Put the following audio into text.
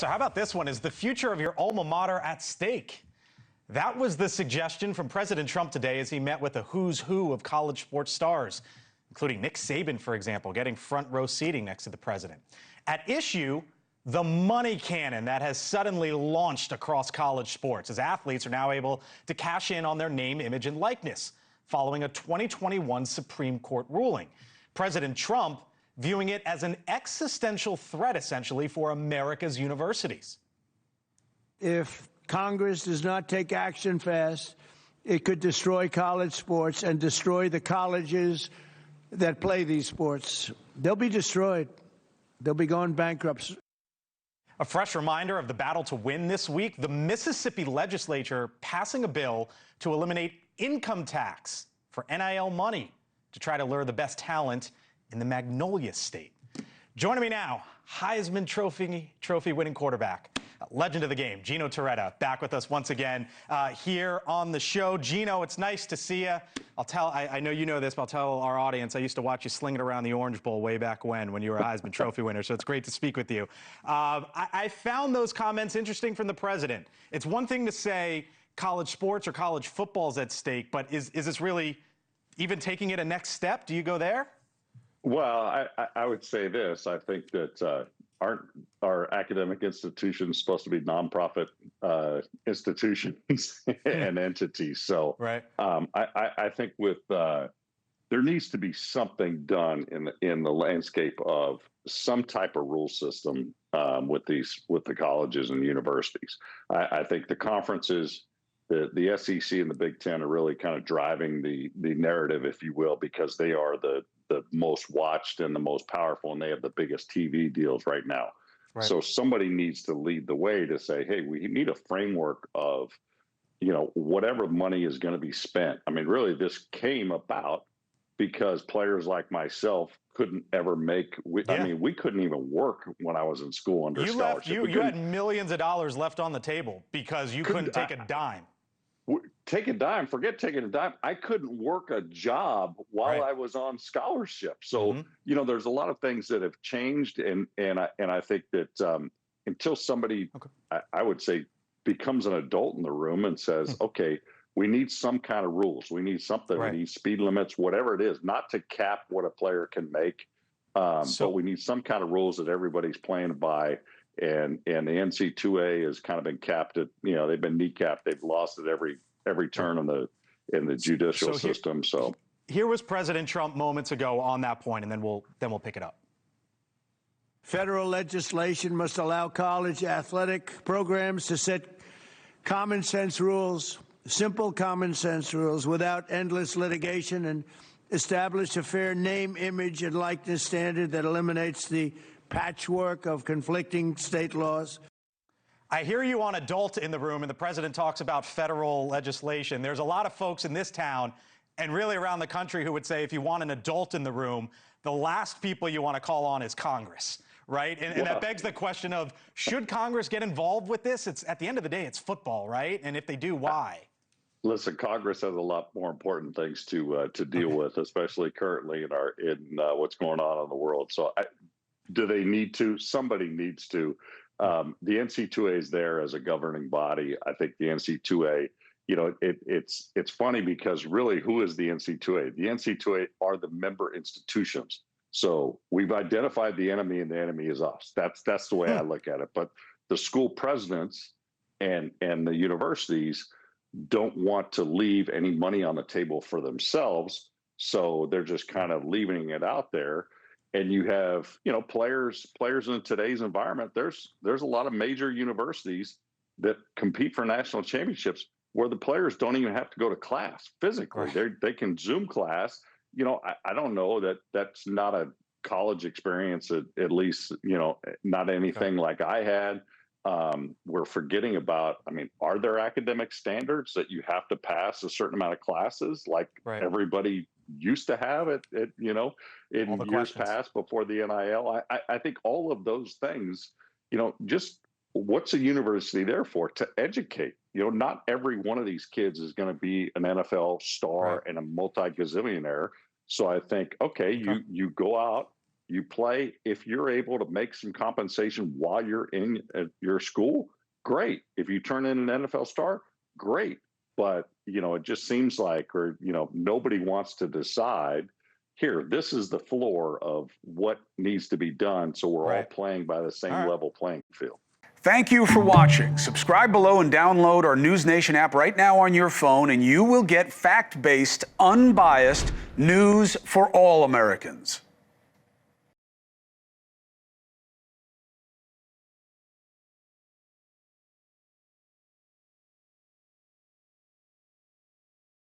So how about this one? Is the future of your alma mater at stake? That was the suggestion from President Trump today as he met with a who's who of college sports stars, including Nick Saban, for example, getting front row seating next to the president. At issue, the money cannon that has suddenly launched across college sports as athletes are now able to cash in on their name, image, and likeness following a 2021 Supreme Court ruling. President Trump viewing it as an existential threat, essentially, for America's universities. If Congress does not take action fast, it could destroy college sports and destroy the colleges that play these sports. They'll be destroyed. They'll be going bankrupt. A fresh reminder of the battle to win this week, the Mississippi legislature passing a bill to eliminate income tax for NIL money to try to lure the best talent in the Magnolia State. Joining me now, Heisman Trophy winning quarterback, legend of the game, Gino Torretta, back with us once again here on the show. Gino, it's nice to see you. I know you know this, but I'll tell our audience, I used to watch you sling it around the Orange Bowl way back when you were a Heisman Trophy winner, so it's great to speak with you. I found those comments interesting from the president. It's one thing to say college sports or college football's at stake, but is this really even taking it a next step? Do you go there? Well, I would say this. I think that aren't our academic institutions supposed to be nonprofit institutions and entities? So right. I think with there needs to be something done in the landscape of some type of rule system with the colleges and universities. I think the conferences, the SEC and the Big Ten are really kind of driving the narrative, if you will, because they are the most watched and the most powerful, and they have the biggest TV deals right now. Right. So somebody needs to lead the way to say, hey, we need a framework of, whatever money is going to be spent. I mean, really, this came about because players like myself couldn't ever make. I mean, we couldn't even work when I was in school under scholarship. You had millions of dollars left on the table because you couldn't take a dime. Take a dime, forget taking a dime. I couldn't work a job while I was on scholarship. So, there's a lot of things that have changed. And I think that until somebody, I would say, becomes an adult in the room and says, okay, we need some kind of rules. We need something. We need speed limits, whatever it is, not to cap what a player can make. But we need some kind of rules that everybody's playing by. And the NCAA has kind of been capped at, they've been kneecapped. They've lost at every turn in the judicial system. So here was President Trump moments ago on that point, and then we'll pick it up. Federal legislation must allow college athletic programs to set common sense rules, simple common sense rules without endless litigation, and establish a fair name, image, and likeness standard that eliminates the patchwork of conflicting state laws. I hear you on adult in the room, and the president talks about federal legislation. There's a lot of folks in this town and really around the country who would say if you want an adult in the room, the last people you want to call on is Congress, right? And that begs the question of, should Congress get involved with this? It's at the end of the day, it's football, right? And if they do, why? Listen, Congress has a lot more important things to deal with, especially currently in what's going on in the world. So do they need to? Somebody needs to. The NCAA is there as a governing body. I think the NCAA, it's funny because really, who is the NCAA? The NCAA are the member institutions. So we've identified the enemy, and the enemy is us. That's the way I look at it. But the school presidents and the universities don't want to leave any money on the table for themselves. So they're just kind of leaving it out there. And you have, players in today's environment. There's a lot of major universities that compete for national championships where the players don't even have to go to class physically. Right. They can Zoom class. I don't know that's not a college experience, at least, not anything like I had. We're forgetting about, are there academic standards that you have to pass a certain amount of classes like everybody used to have it, in years past before the NIL? I think all of those things, just what's a university there for? To educate. Not every one of these kids is going to be an NFL star and a multi-gazillionaire. So I think, you go out, you play. If you're able to make some compensation while you're in your school, great. If you turn in an NFL star, great. But, it just seems like, nobody wants to decide here, this is the floor of what needs to be done. So we're all playing by the same level playing field. Thank you for watching. Subscribe below and download our NewsNation app right now on your phone, and you will get fact-based, unbiased news for all Americans.